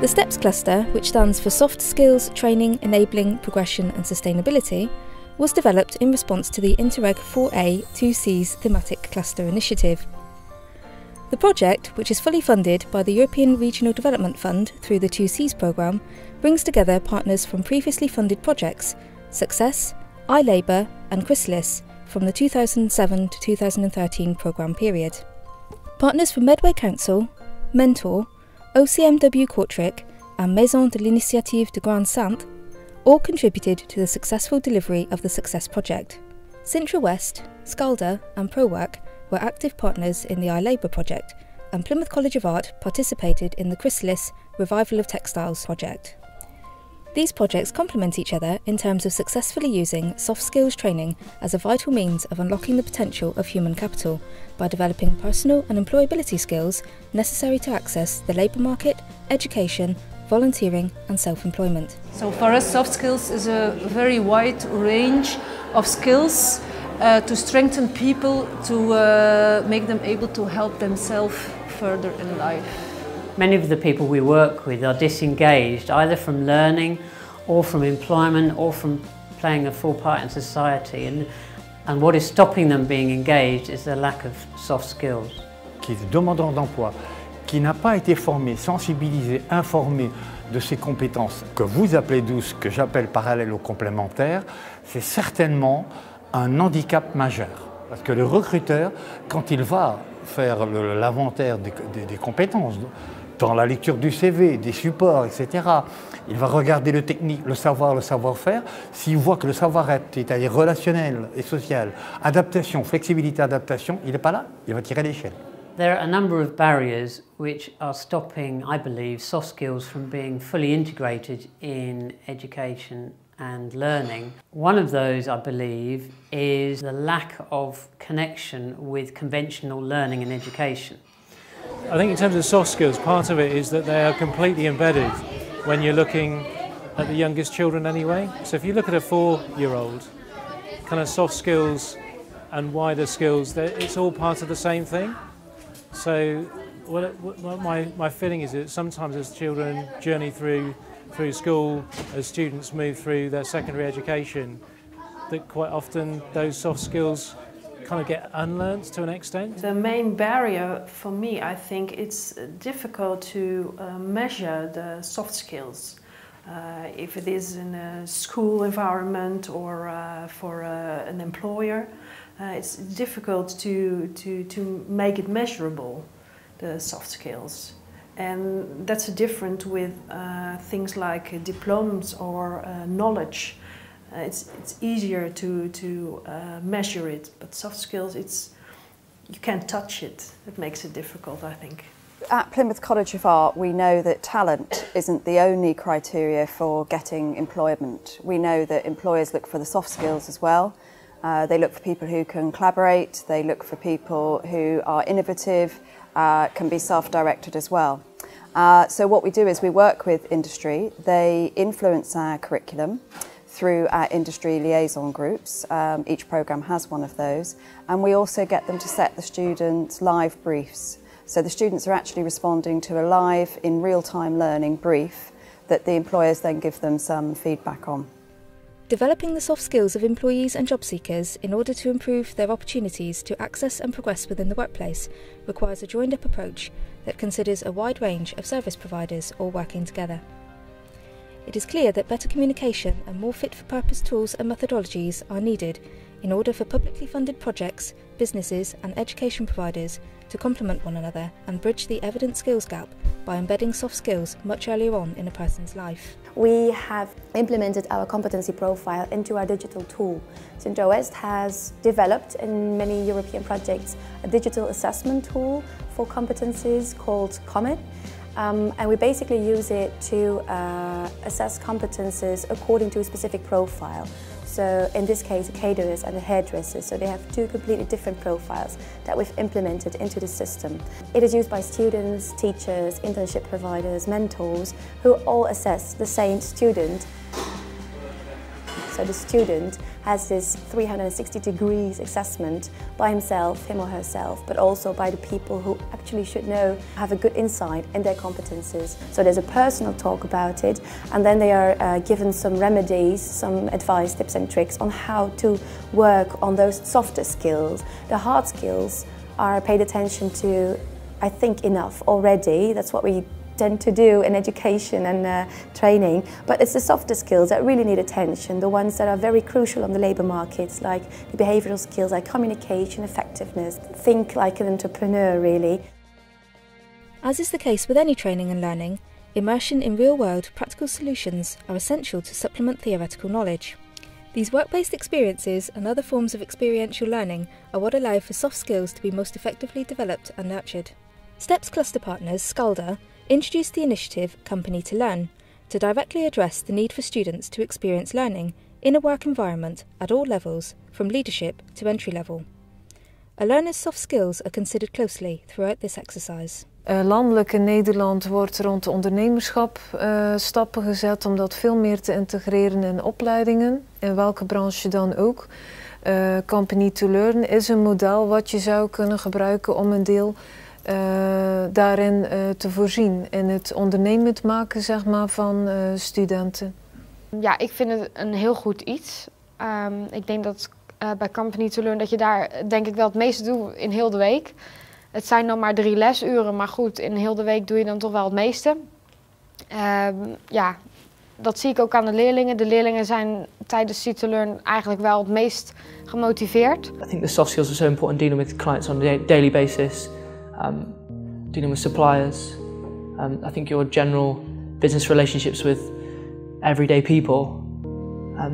The STEPS cluster, which stands for Soft Skills, Training, Enabling, Progression and Sustainability, was developed in response to the Interreg 4A 2Cs thematic cluster initiative. The project, which is fully funded by the European Regional Development Fund through the 2Cs programme, brings together partners from previously funded projects, Succes, iLaebor and Succes from the 2007 to 2013 programme period. Partners from Medway Council, Mentor, OCMW Kortrijk and Maison de l'Initiative de Grand Centre all contributed to the successful delivery of the Success project. Sintra West, Scalda and ProWork were active partners in the iLaebor project, and Plymouth College of Art participated in the Chrysalis Revival of Textiles project. These projects complement each other in terms of successfully using soft skills training as a vital means of unlocking the potential of human capital by developing personal and employability skills necessary to access the labour market, education, volunteering and self-employment. So for us, soft skills is a very wide range of skills to strengthen people, to make them able to help themselves further in life. Many of the people we work with are disengaged either from learning or from employment or from playing a full part in society, and what is stopping them being engaged is the lack of soft skills. Qui est demandeur d'emploi, qui n'a pas été formé, sensibilisé, informé de ses compétences que vous appelez douces, que j'appelle parallèles ou complémentaires, c'est certainement un handicap majeur. Parce que le recruteur, quand il va faire l'inventaire des compétences, dans la lecture du CV, des supports, etc., il va regarder le technique, le savoir, le savoir-faire. S'il voit que le savoir-être, c'est-à-dire relationnel et social, adaptation, flexibilité, adaptation, il n'est pas là, il va tirer l'échelle. There are a number of barriers which are stopping, I believe, soft skills from being fully integrated in education and learning. One of those, I believe, is the lack of connection with conventional learning and education. I think in terms of soft skills, part of it is that they are completely embedded when you're looking at the youngest children anyway. So if you look at a 4-year-old, kind of soft skills and wider skills, it's all part of the same thing. So my feeling is that sometimes as children journey through school, as students move through their secondary education, that quite often those soft skills kind of get unlearned to an extent. The main barrier for me, I think it's difficult to measure the soft skills. If it is in a school environment or for an employer, it's difficult to make it measurable, the soft skills. And that's different with things like diplomas or knowledge. It's easier to measure it, but soft skills, you can't touch it. It makes it difficult, I think. At Plymouth College of Art, we know that talent isn't the only criteria for getting employment. We know that employers look for the soft skills as well. They look for people who can collaborate, they look for people who are innovative, can be self-directed as well. So what we do is we work with industry. They influence our curriculum through our industry liaison groups. Each programme has one of those, and we also get them to set the students live briefs. So the students are actually responding to a live, in real-time learning brief that the employers then give them some feedback on. Developing the soft skills of employees and job seekers in order to improve their opportunities to access and progress within the workplace requires a joined-up approach that considers a wide range of service providers all working together. It is clear that better communication and more fit-for-purpose tools and methodologies are needed in order for publicly funded projects, businesses and education providers to complement one another and bridge the evident skills gap by embedding soft skills much earlier on in a person's life. We have implemented our competency profile into our digital tool. Sintra West has developed in many European projects a digital assessment tool for competencies called Comet. And we basically use it to assess competences according to a specific profile. So in this case, a caterers and a hairdresser, so they have two completely different profiles that we've implemented into the system. It is used by students, teachers, internship providers, mentors, who all assess the same student. So So the student has this 360 degrees assessment by himself, him or herself, but also by the people who actually should know, have a good insight in their competences. So there's a personal talk about it, and then they are given some remedies, some advice, tips and tricks on how to work on those softer skills. The hard skills are paid attention to, I think, enough already. That's what we tend to do in education and training, but it's the softer skills that really need attention, the ones that are very crucial on the labour markets, like the behavioural skills like communication, effectiveness, think like an entrepreneur really. As is the case with any training and learning, immersion in real-world practical solutions are essential to supplement theoretical knowledge. These work-based experiences and other forms of experiential learning are what allow for soft skills to be most effectively developed and nurtured. STEP's cluster partners, Skalda, introduced the initiative Company to Learn to directly address the need for students to experience learning in a work environment at all levels, from leadership to entry level. A learner's soft skills are considered closely throughout this exercise. Landelijk in Nederland wordt rond de ondernemerschap stappen gezet om dat veel meer te integreren in opleidingen, in welke branche dan ook. Company to Learn is een model wat je zou kunnen gebruiken om een deel daarin te voorzien, in het ondernemend maken zeg maar, van studenten. Ja, ik vind het een heel goed iets. Ik denk dat bij Company to Learn dat je daar denk ik wel het meeste doet in heel de week. Het zijn dan maar 3 lesuren, maar goed, in heel de week doe je dan toch wel het meeste. Ja, dat zie ik ook aan de leerlingen. De leerlingen zijn tijdens See to Learn eigenlijk wel het meest gemotiveerd. I think the soft skills are so important dealing with clients on a daily basis, dealing with suppliers. I think your general business relationships with everyday people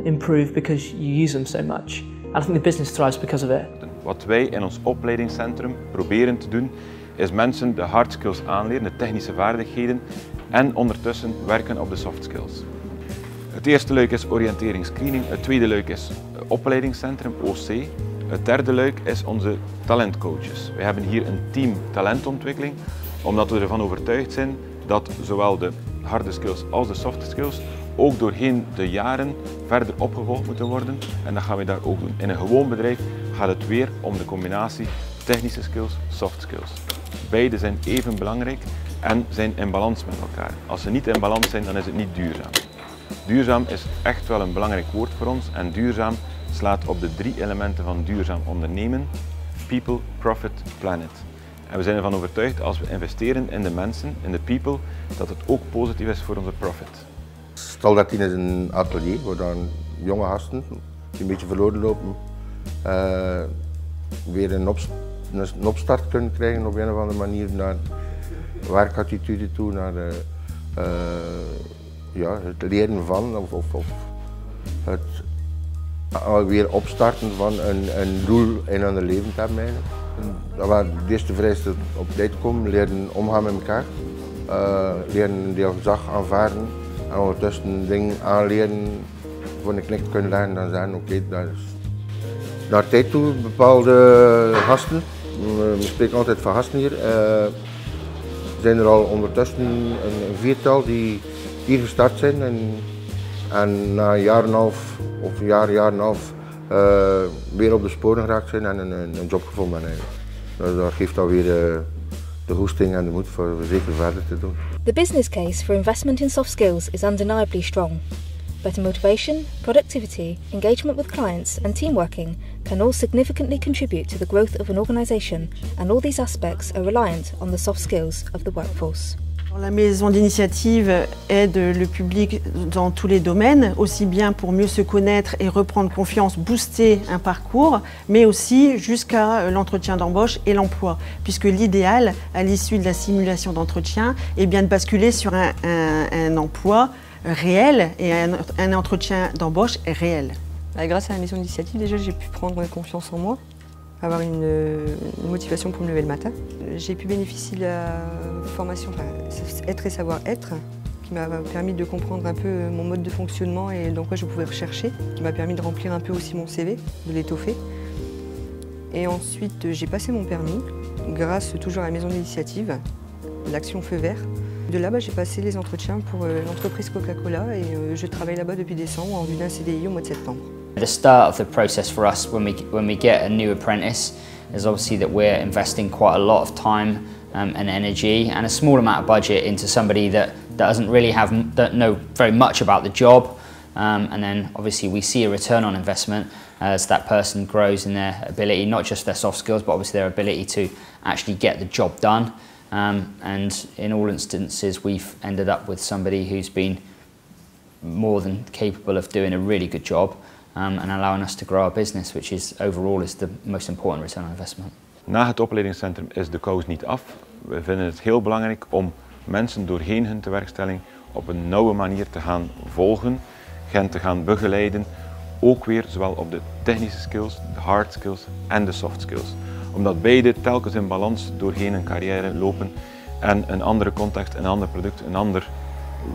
improve because you use them so much. And I think the business thrives because of it. Wat wij in ons opleidingscentrum proberen te doen, is mensen de hard skills aanleren, de technische vaardigheden, en ondertussen werken op de soft skills. Het eerste luik is oriënteringsscreening, het tweede luik is opleidingscentrum, OC. Het derde luik is onze talentcoaches. We hebben hier een team talentontwikkeling, omdat we ervan overtuigd zijn dat zowel de harde skills als de soft skills ook doorheen de jaren verder opgevolgd moeten worden. En dat gaan we daar ook doen. In een gewoon bedrijf gaat het weer om de combinatie technische skills, soft skills. Beide zijn even belangrijk en zijn in balans met elkaar. Als ze niet in balans zijn, dan is het niet duurzaam. Duurzaam is echt wel een belangrijk woord voor ons en duurzaam slaat op de 3 elementen van duurzaam ondernemen: people, profit, planet. En we zijn ervan overtuigd als we investeren in de mensen, in de people, dat het ook positief is voor onze profit. Stel dat in een atelier, waar dan jonge gasten die een beetje verloren lopen, weer een opstart kunnen krijgen op een of andere manier naar werkattitude toe, naar het leren van of het alweer opstarten van een doel in hun leven te hebben. De eerste vereiste op tijd komen, leren omgaan met elkaar, leren die gezag aanvaarden en ondertussen dingen aanleren voor een knik te kunnen leggen en zeggen oké, dat is. Naar tijd toe bepaalde gasten, we spreken altijd van gasten hier, zijn er al ondertussen een 4-tal die hier gestart zijn en na een jaar en een half of een jaar en een half weer op de sporen geraakt zijn en een job gevonden hebben. Dus dat geeft alweer de goesting en de moed voor zeker verder te doen. The business case for investment in soft skills is undeniably strong. Better motivation, productivity, engagement with clients and teamworking can all significantly contribute to the growth of an organisation, and all these aspects are reliant on the soft skills of the workforce. La maison d'initiative aide le public dans tous les domaines, aussi bien pour mieux se connaître et reprendre confiance, booster un parcours, mais aussi jusqu'à l'entretien d'embauche et l'emploi, puisque l'idéal, à l'issue de la simulation d'entretien, est bien de basculer sur un emploi réel et un entretien d'embauche réel. Grâce à la maison d'initiative, déjà j'ai pu prendre confiance en moi, avoir une motivation pour me lever le matin. J'ai pu bénéficier de la formation Être et savoir-être, qui m'a permis de comprendre un peu mon mode de fonctionnement et dans quoi je pouvais rechercher, qui m'a permis de remplir un peu aussi mon CV, de l'étoffer. Et ensuite j'ai passé mon permis, grâce toujours à la maison d'initiative, l'action Feu Vert. De là, j'ai passé les entretiens pour l'entreprise Coca-Cola et je travaille là-bas depuis décembre en vue d'un CDI au mois de septembre. The start of the process for us when we get a new apprentice is obviously that we're investing quite a lot of time and energy and a small amount of budget into somebody that doesn't really know very much about the job, and then obviously we see a return on investment as that person grows in their ability, not just their soft skills, but obviously their ability to actually get the job done. And in all instances we've ended up with somebody who's been more than capable of doing a really good job and allowing us to grow our business, which is overall is the most important return on investment. Na het opleidingscentrum is de kous niet af. We vinden het heel belangrijk om mensen doorheen hun tewerkstelling op een nauwe manier te gaan volgen, hen te gaan begeleiden, ook weer zowel op de technische skills, de hard skills en de soft skills. Omdat beide telkens in balans doorheen een carrière lopen en een andere context, een ander product, een andere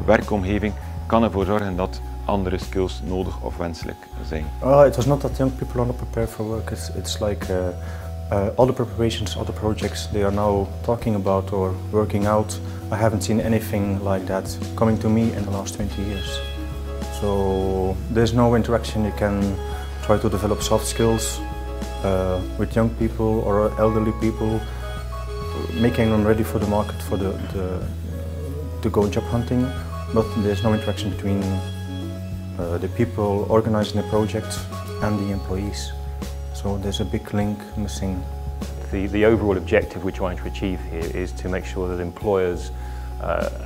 werkomgeving kan ervoor zorgen dat andere skills nodig of wenselijk zijn. It was not that young people are not prepared for work. It's like all the preparations, all the projects they are now talking about or working out. I haven't seen anything like that coming to me in the last 20 years. So there's no interaction. You can try to develop soft skills with young people or elderly people, making them ready for the market for to go job hunting. But there's no interaction between the people organizing the project and the employees. So there's a big link missing. The overall objective we're trying to achieve here is to make sure that employers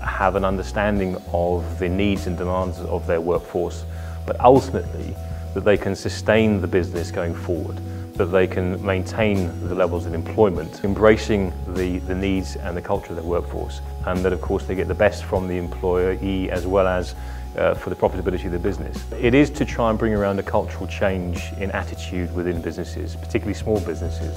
have an understanding of the needs and demands of their workforce, but ultimately that they can sustain the business going forward, that they can maintain the levels of employment, embracing the needs and the culture of their workforce, and that of course they get the best from the employee as well as for the profitability of the business. It is to try and bring around a cultural change in attitude within businesses, particularly small businesses.